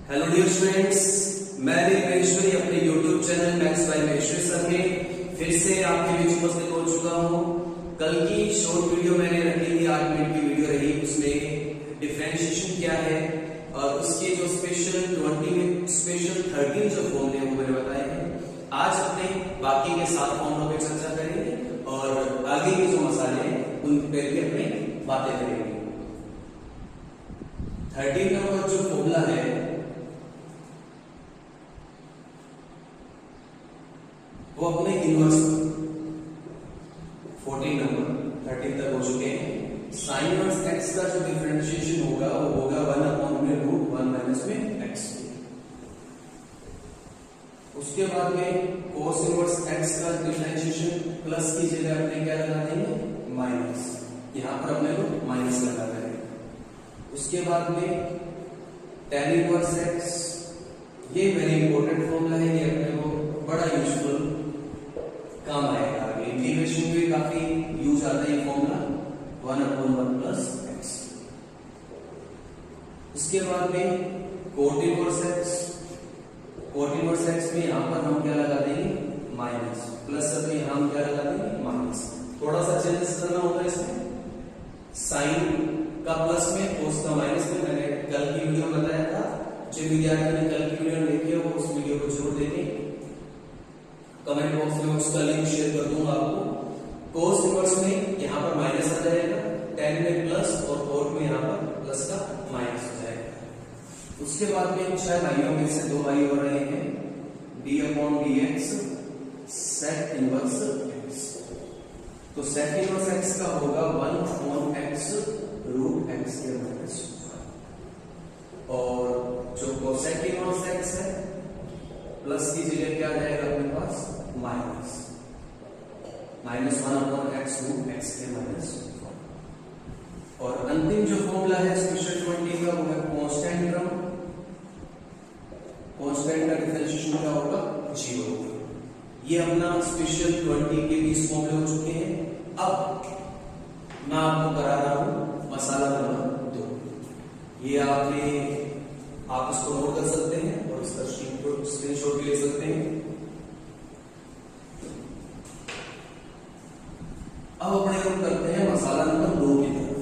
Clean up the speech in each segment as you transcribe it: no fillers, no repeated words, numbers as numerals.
Hello dear students, मैं महेश्वरी अपने YouTube channel maths by Maheshwari sir में फिर से आपके बीच उपस्थित हो चुका हूं। कल की शॉर्ट वीडियो मैंने रखी थी, 8 मिनट की वीडियो रही। उसमें डिफरेंशिएशन क्या है और उसके जो स्पेशल 20 में स्पेशल 13 जो फॉर्मूले हैं वो मैंने बताए हैं। आज अपने बाकी के 7 फॉर्मूलों पे चर्चा करेंगे और आगे के जो मसाले हैं उन पे भी अपने बातें करेंगे। 13 नंबर जो फॉर्मूला है वो अपने इनवर्स 14 नंबर 13 तक हो चुके हैं। साइन इनवर्स x का जो डिफरेंशिएशन होगा वो होगा 1/√1 माइनस में x। उसके बाद में cos इनवर्स x का डिफरेंशिएशन प्लस की जगह अपने क्या लगा देंगे, माइनस। यहां पर अपने को माइनस लगा देंगे। उसके बाद में tan इनवर्स x, ये वेरी इंपॉर्टेंट फॉर्मूला है, ये अपने को बड़ा यूजफुल काम आएगा। आगे इंटीग्रेशन में काफी यूज आता है ये फॉर्मूला 1/1 प्लस x। उसके बाद में cot inverse x, cot inverse x में यहां पर हम क्या लगा देंगे, माइनस, प्लस में यहां हम क्या लगा देंगे, माइनस। थोड़ा सा चेंजेस करना होता है इसमें, साइन का प्लस में, cos का माइनस में। मैंने कल की वीडियो में बताया था, जो विद्यार्थी ने कल की वीडियो देखी है वो उस वीडियो को जरूर देखें। कमेंट बॉक्स में उसका लिंक शेयर कर दूंगा आपको। cos इनवर्स में यहां पर माइनस आ जाएगा, tan में प्लस और cot में यहां पर प्लस का माइनस हो जाएगा। उसके बाद में 6 भाइयों में से 2 भाई हो रहे हैं, d/dx sec इनवर्स x। तो sec इनवर्स x का होगा 1/x √x के माइनस। और जो cosec इनवर्स x है प्लस की जगह क्या जाएगा अपने पास, माइनस 1/x √x के माइनस। और अंतिम जो फॉर्मूला है स्पेशल 20 का वो है कांस्टेंट टर्म। कांस्टेंट का डिफरेंशिएशन क्या होगा, 0। ये अपना स्पेशल 20 के 20 फॉर्मूले हो चुके हैं। अब मैं आपको करा रहा हूं मसाला नंबर 2। ये आप इसको नोट कर सकते हैं और इसका स्क्रीनशॉट भी ले सकते हैं। अब अपने हम करते हैं मसाला नंबर 2 की तरफ।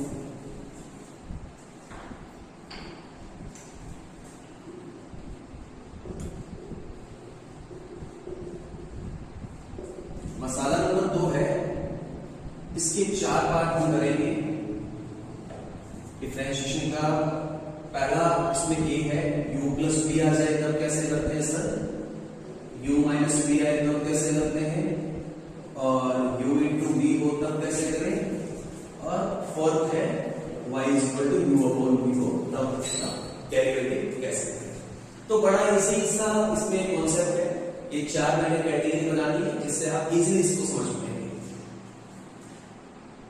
मसाला नंबर 2 है, इसके 4 पार्ट हम करेंगे डिफरेंशिएशन का। पहला इसमें ये है u प्लस b आ जाए तब कैसे करते हैं सर, u माइनस b आए तब कैसे करते हैं, और u इंटू b हो तब कैसे करें, और फोर्थ है y इक्वल टू u/v हो तब इसका डेरिवेटिव कैसे करें। तो बड़ा इजी सा इसमें कॉन्सेप्ट है। ये 4 मैंने कैटेगरी बना दी है जिससे आप इजीली इसको समझ पाएंगे।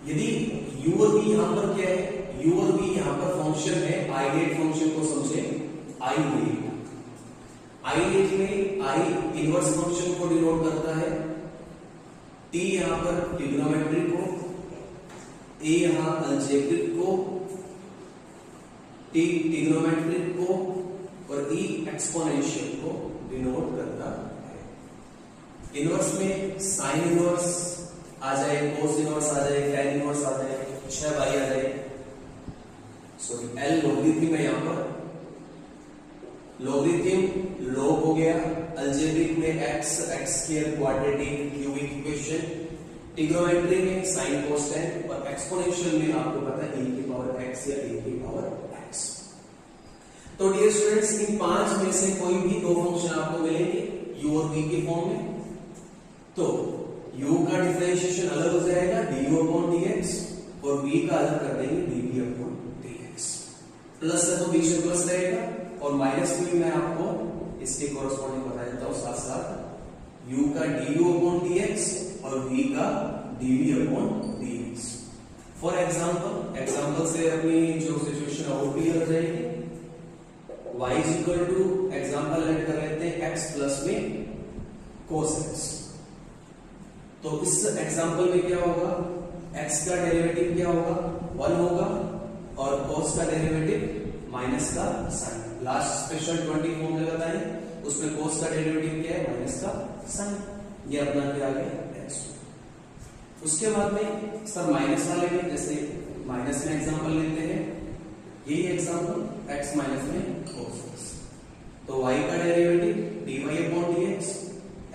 यदि u और v यहां पर क्या है, u और v यहां पर फंक्शन है, आइडेट फंक्शन को समझे, आइडेट में i इनवर्स फंक्शन को डिनोट करता है, t यहां पर ट्रिग्नोमेट्रिक को, a यहां अलजेब्रिक को, t ट्रिग्नोमेट्रिक को और e एक्सपोनेंशियल को डिनोट करता है। इनवर्स में साइन इनवर्स आ जाए, cos इनवर्स आ जाए, tan इनवर्स आ जाए, 6 भाई आ जाए, सॉरी L लॉगरिथम है, यहां पर लॉगरिथम लॉग हो गया, अलजेब्रिक में x square quadratic cubic equation, trigonometry में sin cos tan और एक्सपोनेंशियल में आपको पता है e की पावर x या e की पावर x। तो डियर स्टूडेंट्स, इन 5 में से कोई भी 2 फंक्शन आपको मिलेंगे u और v के फॉर्म में। तो u का डिफरेंशिएशन अलग हो जाएगा du/dx और v का अलग कर देंगे dv/dx। प्लस है तो बीच में प्लस रहेगा और माइनस भी मैं आपको इसके कोरस्पॉन्डिंग बता देता हूं साथ साथ, u का du/dx और v का dv/dx। फॉर एग्जांपल से अपनी जो सिचुएशन और क्लियर हो जाएगी। y equal two example add कर लेते हैं x प्लस में cos x। तो इस एग्जांपल में क्या होगा, x का डेरिवेटिव क्या होगा, 1 होगा और cos का डेरिवेटिव माइनस का साइन। लास्ट स्पेशल 20 फॉर्मूले बताए, उसमें कोस का डेरिवेटिव क्या है, माइनस का साइन। ये अपना क्या आ गया, x। उसके बाद में सर माइनस वाले में, जैसे माइनस में एग्जांपल लेते हैं, यही एग्जांपल x माइनस में cos x, तो y का derivative dy upon dx,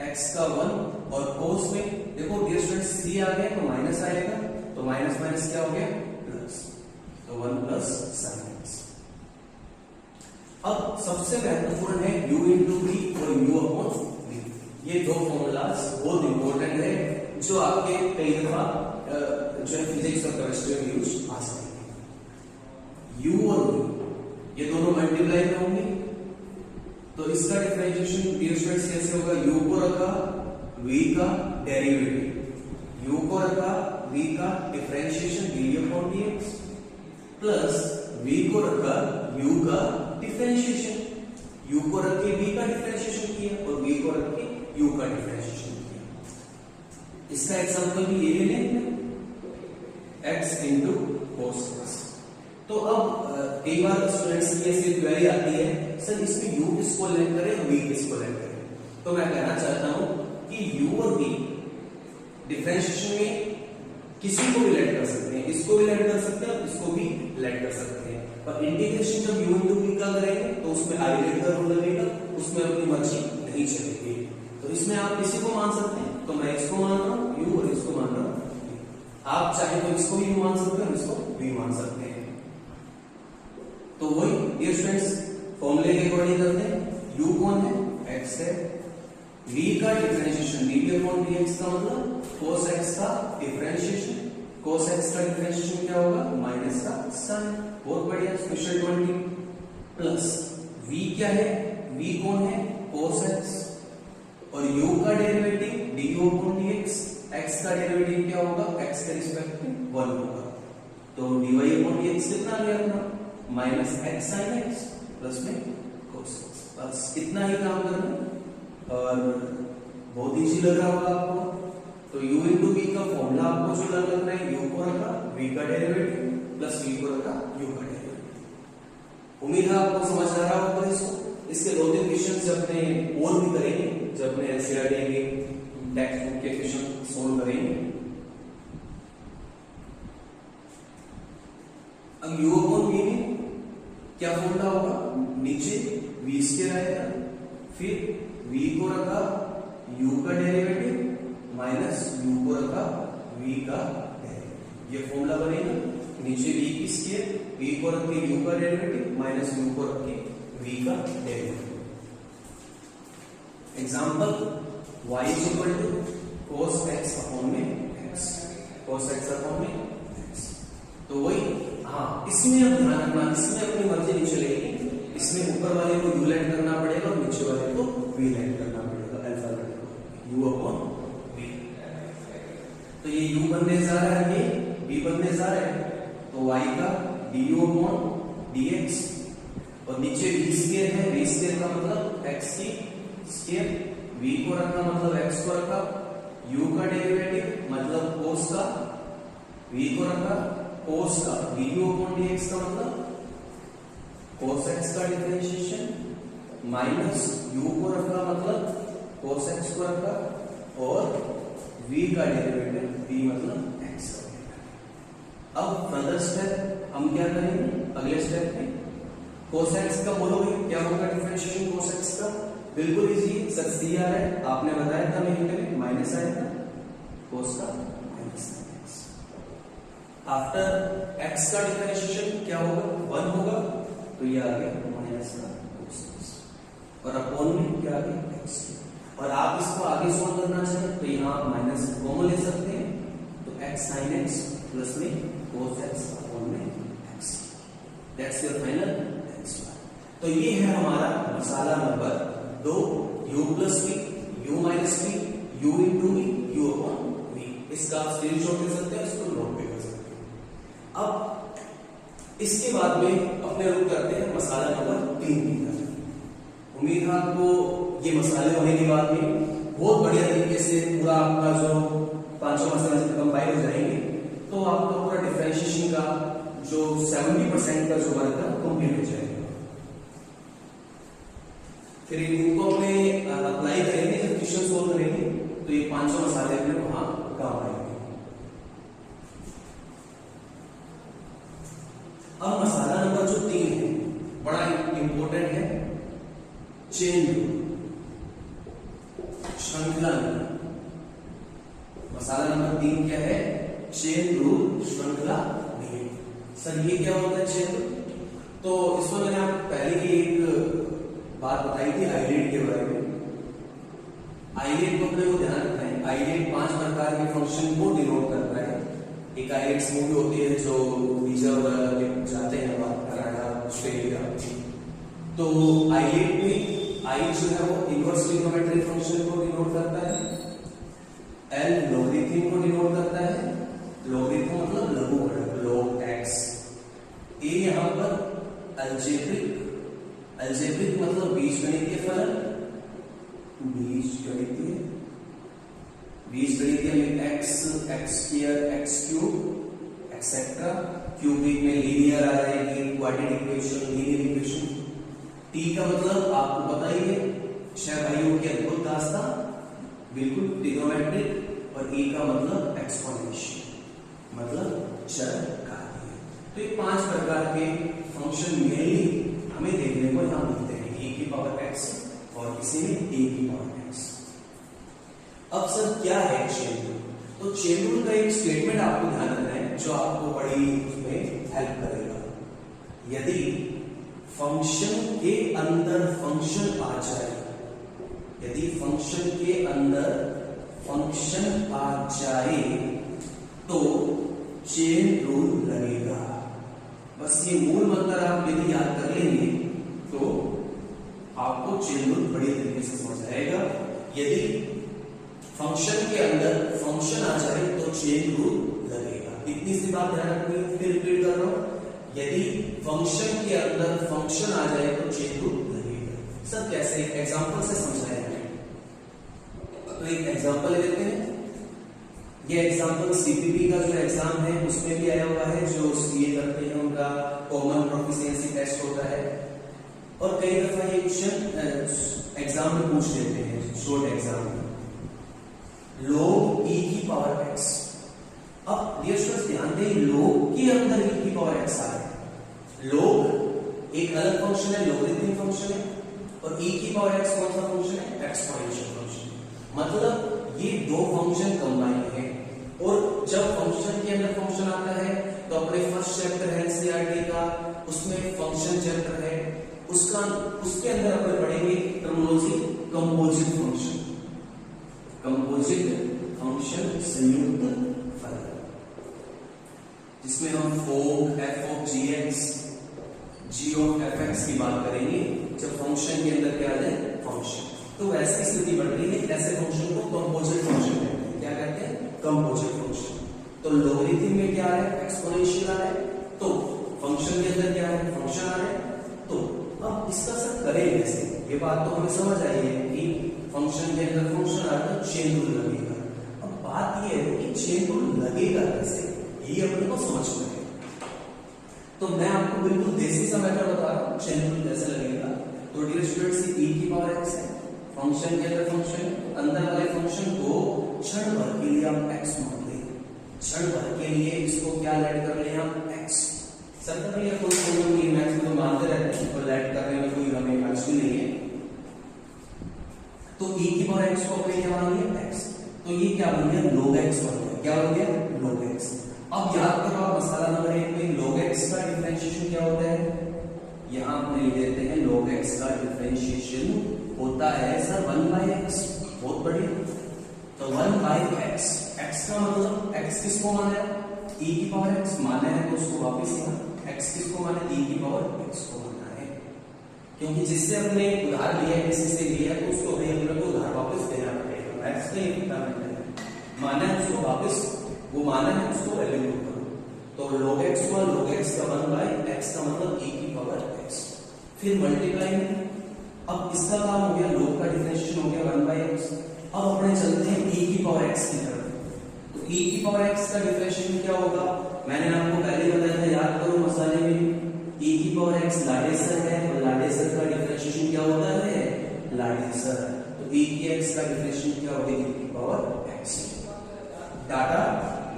x का 1 और cos में देखो डियर स्टूडेंट्स c आ गया तो माइनस आएगा, तो माइनस माइनस क्या हो गया, प्लस, तो 1 प्लस sin x। अब सबसे महत्वपूर्ण है u इंटू v और u अपॉन v। ये दो फॉर्मूलाज बहुत इंपॉर्टेंट है, जो आपके कई दफा जो फिजिक्स और केमिस्ट्री में यूज आ सकते हैं। u और v ये दोनों मल्टीप्लाई में होंगे, तो इसका डिफरेंशिएशन डियर स्टूडेंट्स कैसे होगा, u को रखा v का डेरिवेटिव, u को रखा v का differentiation dy upon dx, plus v को रखा u का डिफरेंशिएशन, u को रख के v का डिफरेंशिएशन किया और v को रख के u का डिफरेंशिएशन किया। इसका एग्जांपल भी ये ले लें, x इंटू cos x। तो अब कई बार स्टूडेंट्स की ऐसी क्वेरी आती है, सर इसमें u किसको लेट करें और v किसको लेट करें, तो मैं कहना चाहता हूं कि u और v डिफरेंशिएशन में किसी को भी लेट कर सकते हैं, इसको भी लेट कर सकते हैं और इसको भी लेट कर सकते हैं, पर इंटीग्रेशन जब u इंटू v का करेंगे तो उसमें आई लेट का रूल लगेगा, उसमें अपनी मर्जी नहीं चलेगी। तो इसमें आप किसी को मान सकते हैं, तो मैं इसको मान रहा हूं u और इसको मान रहा हूं v। आप चाहे तो इसको भी मान सकते हैं और इसको v मान सकते हैं। तो वही डियर स्टूडेंट्स फॉर्मूले के अकॉर्डिंग करते हैं, u कौन है, x है, v का डिफरेंशिएशन dy अपॉन dx का मतलब cos x का डिफरेंशिएशन, cos x का डिफरेंशिएशन क्या होगा, माइनस का साइन। बहुत बढ़िया, स्पेशल 20 प्लस v क्या है, v कौन है, cos x, और u का derivative du upon dx, x का डेरिवेटिव क्या होगा, x के रिस्पेक्ट में 1 होगा, तो dy अपॉन dx कितना आ गया अपना, minus x sin x plus में cos x। बस कितना ही काम करना और बहुत इजी लग रहा होगा आपको। तो u इंटू v का फॉर्मूला आपको जो लगना है, u को रखा v का डेरिवेटिव प्लस v को रखा u का डेरिवेटिव। उम्मीद है आपको समझ आ रहा होगा इसको। इसके दो तीन क्वेश्चन अपने और भी करेंगे, जब अपने एनसीईआरटी के टेक्स्ट बुक के क्वेश्चन सोल्व करेंगे। अब u अपॉन v में क्या फॉर्मूला होगा, नीचे v स्क्वायर आएगा, फिर v को रखा u का डेरिवेटिव माइनस u को रखा v का डेरिवेटिव, ये फॉर्मूला बनेगा। नीचे v की स्क्वायर, v को रख के u का डेरिवेटिव माइनस u को रख के v का derivative. Example y is equal to cos x upon में x, cos x अपॉन में x। तो वही हाँ, इसमें अब ध्यान रखना, इसमें अपनी मर्जी नहीं चलेगी, इसमें ऊपर वाले को u लेट करना पड़ेगा और नीचे वाले को v लेट करना पड़ेगा, alpha let u upon v। तो ये u बनने जा रहा है, ये v बनने जा रहा है, तो y का du अपॉन dx और नीचे v स्क्वायर है, v स्क्वायर का मतलब x की स्क्वायर, v को रखा मतलब x को रखा, u का डेरिवेटिव मतलब cos का, v को रखा cos का du अपॉन dx का मतलब cos x का डिफरेंशिएशन माइनस u को रखा मतलब cos x को रखा और v का डेरिवेटिव v मतलब x का। अब फर्दर स्टेप हम क्या करेंगे, अगले स्टेप में cos x का बोलोगे क्या होगा डिफरेंशिएशन cos x का, बिल्कुल इजी, सर c आ रहा है, आपने बताया था मैं में माइनस आएगा, cos का माइनस x। आफ्टर x का डिफरेंशिएशन क्या होगा, 1 होगा, तो ये आ गया माइनस का cos x और अपॉन में क्या आ गया x। और आप इसको आगे सॉल्व करना चाहें तो यहाँ आप माइनस कॉमन ले सकते हैं, तो x sin x प्लस में cos x अपॉन में x, that's your final answer. तो ये है हमारा मसाला number 2, u plus v, u minus v, u into v, u upon v। इसका आप स्क्रीनशॉट ले सकते हैं, इसको नोट भी कर सकते हैं। अब इसके बाद में अपने रुक करते हैं मसाला नंबर 3 की तरफ। उम्मीद है आपको ये मसाले होने के बाद में बहुत बढ़िया तरीके से पूरा आपका जो पांचों मसाले कंपाइल हो जाएंगे, तो आपका पूरा डिफरेंशिएशन का जो 70% का जो वर्क है कंप्लीट हो जाएगा। फिर इनको अपने अप्लाई करेंगे जब क्वेश्चन सोल्व करेंगे तो ये 500 मसाले अपने वहां काम आएंगे। अब मसाला नंबर जो 3 है बड़ा इंपॉर्टेंट है, चेन रूल, श्रृंखला नियम। मसाला नंबर 3 क्या है? चेन रूल, श्रृंखला नियम। सर ये क्या होता है चेन रूल? तो इसमें मैंने आपको पहले ही एक बात बताई थी आईलेट के बारे में। आईलेट को अपने को ध्यान रखना है, आईलेट 5 प्रकार के फंक्शन को डिनोट करता है। एक आईलेट मूवी होती है जो वीजा वगैरह जाते हैं कनाडा, ऑस्ट्रेलिया, तो आईलेट में आई जो है वो इनवर्स ट्रिग्नोमेट्रिक फंक्शन को डिनोट करता है, एल लॉगरिथम को डिनोट करता है, लॉगरिथम मतलब लघुगणक log x, ए यहां पर अलजेब्रिक, अलजेब्रिक मतलब बीजगणितीय फलन, बीजगणितीय में x, x square, x cube etcetera, cubic में लीनियर आ जाएगी, quadratic equation, linear equation. T का मतलब आपको पता ही है, छह भाइयों की अद्भुत दास्तां, बिल्कुल ट्रिग्नोमेट्रिक, और ए का मतलब एक्सपोनेंशियल मतलब चर कार्य। तो ये 5 प्रकार के फंक्शन मेनली हमें देखने को यहां मिलते हैं, ए की पावर x और किसी में ए की पावर x। अब सर क्या है चेन रूल? तो चेन रूल का एक स्टेटमेंट आपको ध्यान रखना है जो आपको बड़ी उसमें हेल्प करेगा। यदि फंक्शन के अंदर फंक्शन आ जाए, यदि फंक्शन के अंदर फंक्शन आ जाए तो चेन रूल लगेगा। बस ये मूल मंत्र आप यदि याद कर लेंगे तो आपको चेन रूल बड़ी तरीके से समझ आएगा। यदि फंक्शन के अंदर फंक्शन आ जाए तो चेन रूल लगेगा। इतनी सी बात ध्यान रखनी है, फिर रिपीट कर रहा हूं, यदि फंक्शन के अंदर फंक्शन आ जाए तो चेन रूल लगेगा। सब कैसे? एग्जांपल से समझाएंगे। तो एक एग्जांपल लेते हैं। ये एग्जांपल सीपीपी का जो एग्जाम है उसमें भी आया हुआ है, जो सीए करते हैं उनका कॉमन प्रोफिशिएंसी टेस्ट होता है, और कई दफा ये क्वेश्चन एग्जाम में पूछ लेते हैं, शॉर्ट एग्जाम में। log e की पावर x। अब डियर स्टूडेंट्स ध्यान दें, log के अंदर e की पावर x आ है। log एक अलग फंक्शन है, लॉगरिथमिक फंक्शन है, और e की पावर x कौन सा फंक्शन है? Exponential function. मतलब ये दो फंक्शन कंबाइन है, और जब फंक्शन के अंदर फंक्शन आता है तो अपने फर्स्ट चैप्टर है एनसीईआरटी का, उसमें फंक्शन चैप्टर है, उसके अंदर अपन पढ़ेंगे terminology composite function, composite function संयुक्त फलन, जिसमें हम f of gx, g of fx की बात करेंगे जब फंक्शन के अंदर क्या है? फंक्शन। तो वैसी स्थिति बढ़ रही है, ऐसे फंक्शन को कंपोजिट फंक्शन कहते हैं। क्या कहते हैं? Composite function. तो लॉगरिथम में क्या है? एक्सपोनेंशियल आ रहा है, तो फंक्शन के अंदर क्या है? फंक्शन आ रहा है। तो अब इसका सब करें कैसे? ये बात तो हमें समझ आई है कि फंक्शन के अंदर फंक्शन आ रहा है तो चेन रूल लगेगा। अब बात ये है कि चेन रूल लगेगा कैसे, ये अपने को समझना है। तो मैं आपको बिल्कुल देसी सा मेथड बता रहा हूं चेन रूल कैसे लगेगा। तो डियर स्टूडेंट्स, e की पावर x है, फंक्शन के अंदर फंक्शन, अंदर वाले फंक्शन को क्षण भर के लिए आप x मान लें, क्षण भर के लिए इसको क्या लेट कर ले आप? x। सर ये कोई प्रॉब्लम नहीं, मैक्स में मानते रहते हैं, तो लेट करने में कोई हमें अर्ज नहीं है। तो e की पावर x को अपने क्या मान लिया? x। तो ये क्या बन गया? log x बन गया। क्या बन गया? log x। अब याद करो आप मसाला नंबर 1 में log x का डिफरेंशिएशन क्या होता है? यहां हम लिख देते हैं log x का डिफरेंशिएशन होता है सर 1/x। बहुत बढ़िया। तो 1/x, x का मतलब x किसको माना है? e की पावर x माना है, तो उसको वापस यहाँ x किसको माना है? e की पावर x को माना है, क्योंकि जिससे अपने उधार लिया है, किसी से लिया है, तो उसको भी अपने को उधार वापस देना पड़ेगा। x का ये फंडामेंटल है, माना है उसको वापस, वो माना है उसको वैल्यू करो। तो log x हुआ, log x का 1/x का मतलब e की पावर x, फिर मल्टीप्लाई में। अब इसका काम हो गया, log का डिफरेंशिएशन हो गया 1/x। अब अपने चलते हैं e की पावर x की तरफ। तो e की पावर x का डिफरेंशिएशन क्या होगा? मैंने आपको पहले बताया था, याद करो मसाले में, e की पावर x लाडेसर है, और लाडेसर का डिफरेंशिएशन क्या होता है? एनालाइजर। तो e की x का डिफरेंशियल क्या होगा, e की पावर x। डाटा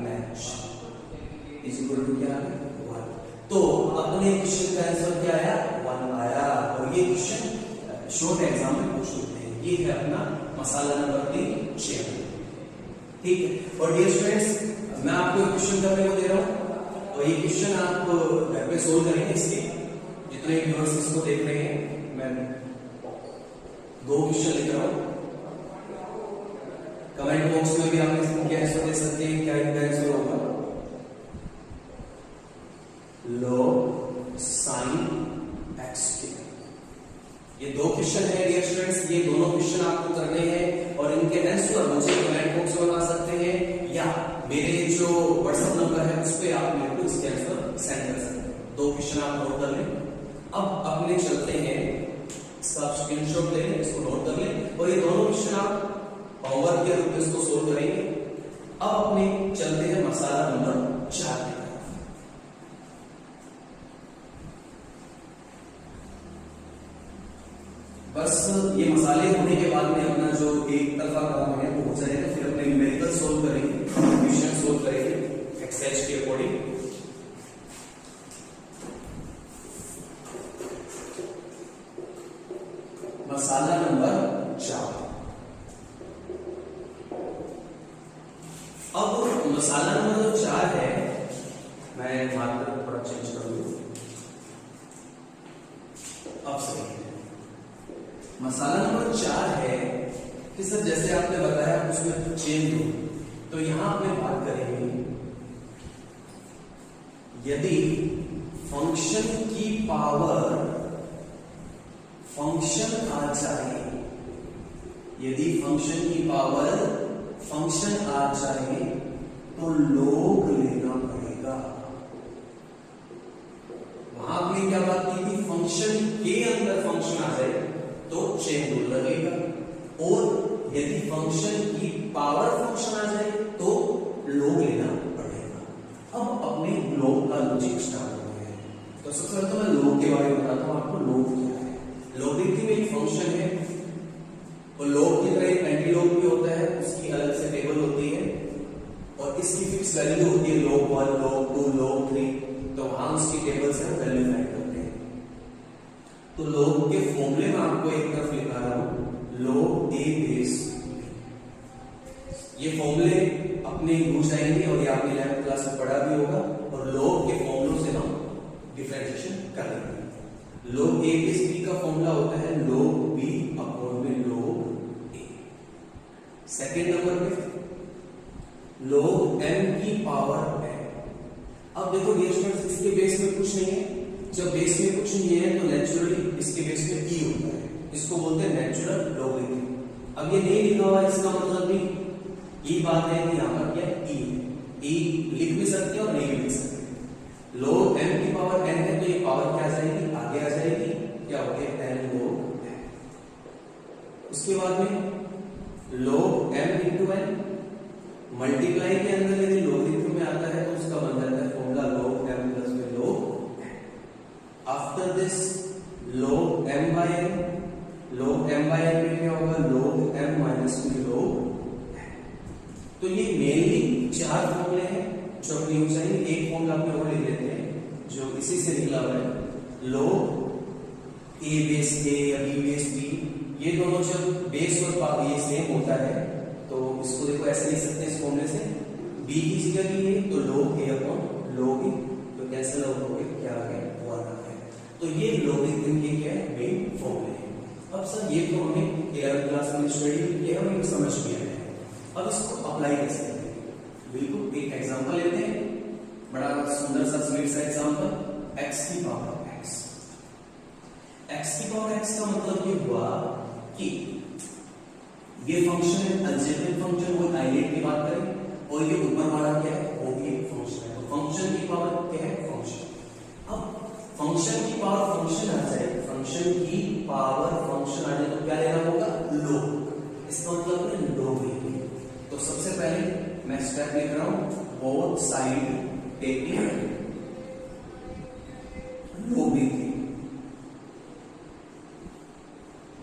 मैच इज इक्वल टू क्या है 1। तो अपने क्वेश्चन का आंसर क्या आया 1 आया। और ये क्वेश्चन शॉर्ट एग्जाम में पूछ सकते हैं। ये है अपना मसाला नंबर 3 ठीक है। और डियर स्टूडेंट्स मैं आपको एक क्वेश्चन करने को दे रहा हूं और ये क्वेश्चन आप घर पे सोल्व करेंगे। इसके जितने व्यूअर्स इसको देख रहे हैं मैं 2 क्वेश्चन लिख रहा हूं। कमेंट बॉक्स में भी आप क्या आंसर दे सकते हैं, क्या इनका आंसर होगा log sin x। ये 2 क्वेश्चन है डियर स्टूडेंट्स। ये दोनों क्वेश्चन आपको करने हैं और इनके आंसर मुझे कमेंट बॉक्स में बता सकते हैं या मेरे जो व्हाट्सएप नंबर है उस पर आप मेरे को इसके आंसर सेंड कर सकते हैं। 2 क्वेश्चन आप नोट कर लें। अब अपने चलते हैं, इसका आप स्क्रीनशॉट ले लें, इसको नोट कर लें और ये दोनों क्वेश्चन आप होमवर्क के रूप में इसको सोल्व करेंगे। अब अपने चलते हैं मसाला नंबर 4 की तरफ। बस ये मसाले होने के बाद में अपना जो एक तरफा काम है वो हो जाएगा। फिर अपने न्यूमेरिकल सोल्व करेंगे, क्वेश्चन सोल्व करेंगे एक्सरसाइज के अकॉर्डिंग। मसाला नंबर 4। अब मसाला नंबर 4 है, मैं मार्कर थोड़ा चेंज कर लूं। अब सही है। मसाला नंबर 4 है कि सर जैसे आपने बताया उसमें चेंज हो, तो यहां आपने बात करेंगे यदि फंक्शन की पावर फंक्शन आ जाए, यदि फंक्शन की पावर फंक्शन आ जाए तो log लेना पड़ेगा। वहां आपने क्या बात की थी, फंक्शन के अंदर फंक्शन आ जाए तो चेन रूल लगेगा और यदि फंक्शन की पावर फंक्शन आ जाए तो log लेना पड़ेगा। अब अपने log का लॉजिक स्टार्ट हो गया है। तो सबसे पहले तो मैं log के बारे में बताता हूं आपको। log क्या है, लॉगरिथम एक फंक्शन है और log की तरह एंटी log भी होता है, उसकी अलग से टेबल होती है और इसकी फिक्स वैल्यू होती है log 1, log 2, log 3। तो वहां उसकी टेबल से वैल्यू फाइंड करते हैं। तो log के फॉर्मूले में आपको एक तरफ लिखा रहा हूं log a बेस। ये फॉर्मूले अपने यूज आएंगे और ये आपने 11th क्लास में पढ़ा भी होगा और log के फॉर्मूलों से हम डिफरेंशिएशन कर लेंगे। log a बेस b का फॉर्मूला होता है log b अपॉन में log a। सेकेंड नंबर पे log m की पावर n। अब देखो डियर स्टूडेंट्स इसके बेस में कुछ नहीं है। जब बेस में कुछ नहीं है तो नेचुरली इसके बेस में e होता है, इसको बोलते हैं नेचुरल लॉगरिथम। अब ये नहीं लिखा हुआ है इसका मतलब भी ये बात है कि यहां पर क्या e है। e लिख भी सकते हैं और नहीं भी लिख सकते। log m की पावर n है तो ये पावर क्या आ जाएगी, आगे आ जाएगी, क्या हो गया n log n। उसके बाद में log m into n multiply के अंदर यदि लॉगरिथम में आता है तो उसका बन जाता है फॉर्मूला log m प्लस में log n। After this log m by n, log m by n में क्या होगा log m माइनस में log n। तो ये मेनली 4 फॉर्मूले हैं जो अपने यूज आएंगे। एक फॉर्मूला अपने और लिख लेते हैं जो इसी से निकला हुआ है log a बेस a या b बेस b। ये दोनों जब बेस और ये सेम होता है तो इसको देखो ऐसे लिख सकते हैं इस फॉर्मूले से b की जगह भी है तो log a upon log a, तो कैंसिल आउट हो गया, क्या आ गया 1 आ गया। तो ये लॉगरिथम के क्या है मेन फॉर्मूले हैं। अब सर ये तो हमने 11th क्लास में स्टडी किया है, हमें समझ में आया है। अब इसको अप्लाई कैसे करेंगे, बिल्कुल एक एग्जांपल लेते हैं, बड़ा सुंदर सा स्वीट सा एग्जांपल, x की पावर x। x की पावर x का मतलब ये हुआ कि ये फंक्शन है अलजेब्रिक फंक्शन, वो आइलेट की बात करें और ये ऊपर वाला क्या है वो भी एक फंक्शन है। तो फंक्शन की पावर क्या है फंक्शन। अब फंक्शन की पावर फंक्शन आ जाए, फंक्शन की पावर फंक्शन आ जाए तो क्या लेना होगा log। इसका मतलब है log लेंगे। तो सबसे पहले मैं स्टेप लिख रहा हूं बोथ साइड टेकिंग log लेंगे,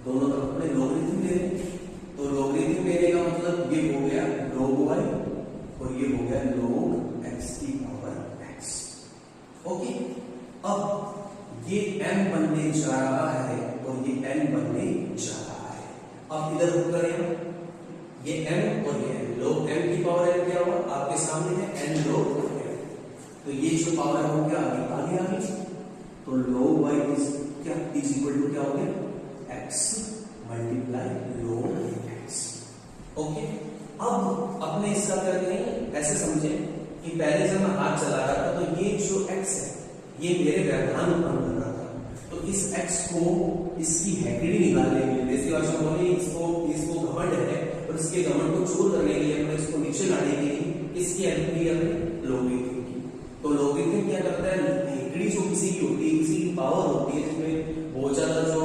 दोनों तरफ अपने log लेंगे। ले रहे हैं, तो लॉगरिथम लेने का मतलब ये हो गया log y और ये हो गया log x की पावर x। ओके, अब ये m बनने जा रहा है और ये n बनने जा रहा है। अब इधर रुक करें, ये m और ये n, log m की पावर n क्या हुआ आपके सामने है n log m, तो ये जो पावर है वो क्या आगे आ गई, तो log y इज क्या इज इक्वल टू क्या हो गया x multiply log x। Okay, अब अपने इसका करते हैं, ऐसे समझे कि पहले जब मैं हाथ चला रहा था तो ये जो x है ये मेरे व्यवधान उत्पन्न कर रहा था, तो इस x को इसकी हैकिडी निकालने के लिए, जैसे भाषा बोले इसको घमंड है और इसके घमंड को चूर करने के लिए, अपने इसको नीचे लाने के लिए इसकी हेल्प ली हमने लॉगरिथम की। तो लॉगरिथम क्या करता है, हैकिडी जो किसी की होती है, किसी की पावर होती है जिसमें बहुत ज्यादा जो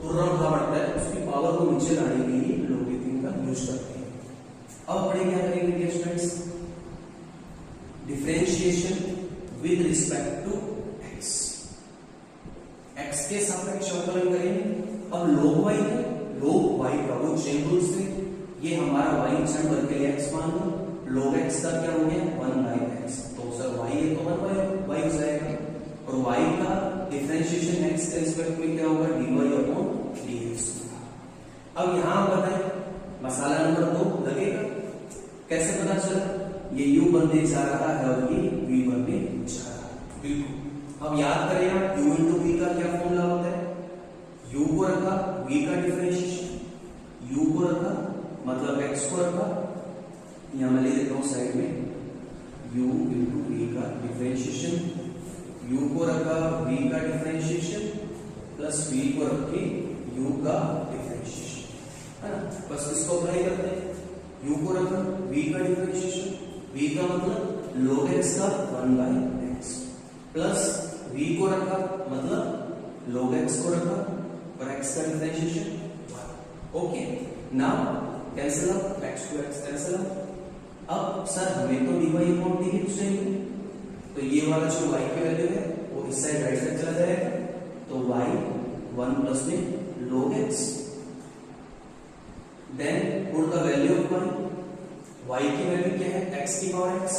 तुर्रम भाव बढ़ता है, उसकी पावर को नीचे लाने के लिए लॉगरिथम का यूज करते हैं। अब अपने क्या करेंगे dear students, differentiation with respect to x के सापेक्ष अवकलन करेंगे। अब log y है, log y का वो चेन रूल से ये हमारा y क्षण वर्ग के लिए x मान लो, log x का क्या हो गया 1/x, तो सर y है तो 1/y हो जाएगा, और y का डिफरेंशिएशन x के रिस्पेक्ट में क्या होगा dy/dx। अब यहां बताएं मसाला नंबर 2 लगेगा, कैसे पता चला, ये u बनने जा रहा है और ये v बनने जा रहा है। बिल्कुल, अब याद करें आप u into v का क्या फॉर्मूला होता है, u को रखा v का डिफरेंशिएशन, u को रखा मतलब x को रखा, यहां मैं ले देता हूं साइड में u into v का डिफरेंशिएशन, u को रखा v का डिफरेंशिएशन प्लस v को रख के u का डिफरेंशिएशन, है ना, बस इसको अप्लाई करते हैं। u को रखा v का डिफरेंशिएशन, v का मतलब log x का 1/x प्लस v को रखा मतलब log x को रखा और x का differentiation 1। Okay, now cancel out, x to x cancel out. अब सर हमें तो dy/dx चाहिए, तो ये वाला जो y की वैल्यू है वो इस साइड राइट साइड चला जाएगा, तो y 1 प्लस में log x, then put the value of y की वैल्यू क्या है x की power x,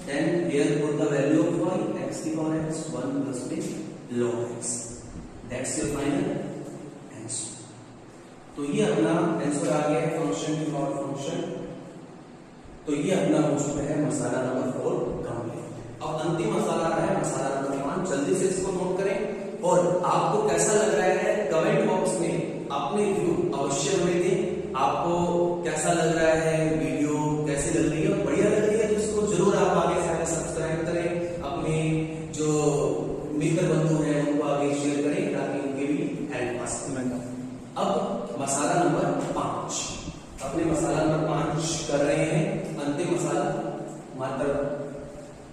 then here put the value of y x की power x 1 plus में log x, that's your final answer। तो ये अपना आंसर आ गया है फंक्शन की पावर फंक्शन, तो ये अपना हो चुका है मसाला नंबर 4 कंप्लीट। अब अंतिम मसाला आ रहा है मसाला नंबर 5, जल्दी से इसको नोट करें और आपको कैसा लग रहा है कमेंट बॉक्स में अपने व्यू अवश्य हमें दें, आपको कैसा लग रहा है वीडियो, कैसी लग रही है, और बढ़िया लग रही है तो इसको जरूर आप आगे से सब्सक्राइब करें, अपने जो मित्र बंधु हैं उनको आगे शेयर करें ताकि उनके भी हेल्प आ सके। अब मसाला नंबर 5, अपने मसाला नंबर 5 कर रहे हैं, अंतिम मसाला, मात्र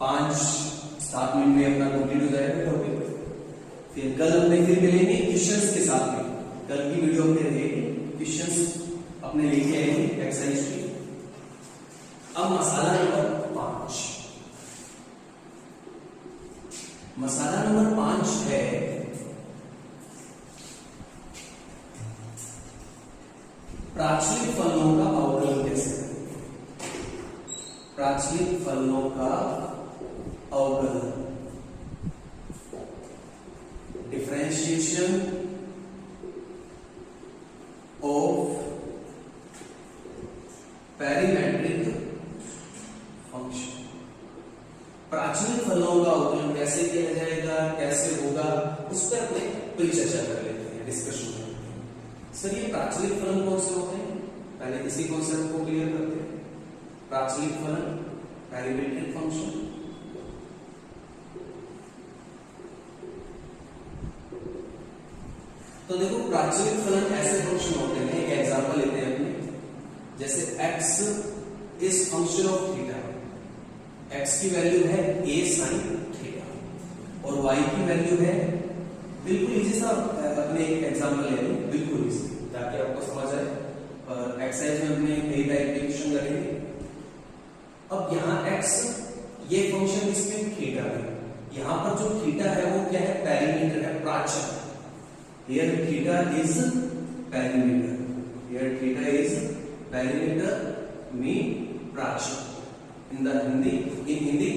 5-7 मिनट में अपना कंप्लीट हो जाएगा टॉपिक। फिर कल अपने फिर मिलेंगे क्वेश्चंस के साथ में, कल की वीडियो में रहेगी क्वेश्चंस अपने लेके आएंगे एक्सरसाइज की। अब मसाला नंबर 5, मसाला नंबर 5 है प्राचलिक फलनों का अवकलन कैसे करें, प्राचलिक फलनों का अवकलन, डिफरेंशिएशन ऑफ पैरीमेट्रिक फंक्शन। प्राचलिक फलनों का अवकलन कैसे किया जाएगा, कैसे होगा, उस पर अपने पूरी चर्चा कर लेते हैं, डिस्कशन करते हैं। सर ये प्राचलिक फलन कौन से होते हैं, पहले इसी कॉन्सेप्ट को क्लियर करते हैं। प्राचलिक फलन पैरीमेट्रिक फंक्शन, तो देखो प्राचलिक फलन ऐसे फंक्शन होते हैं, एक एग्जांपल लेते हैं अपने, जैसे x is function of theta, x की वैल्यू है a sin थीटा और y की वैल्यू है, बिल्कुल इजी सा अपने एक एग्जांपल ले लें, बिल्कुल इजी ताकि आपको समझ आए, और एक्सरसाइज में हमने कई टाइप के क्वेश्चन करेंगे। अब यहाँ x ये फंक्शन इसमें थीटा है, यहाँ पर जो थीटा है वो क्या है, पैरीमीटर है, प्राचल। Here theta is perimeter, here me Prachi. In Hindi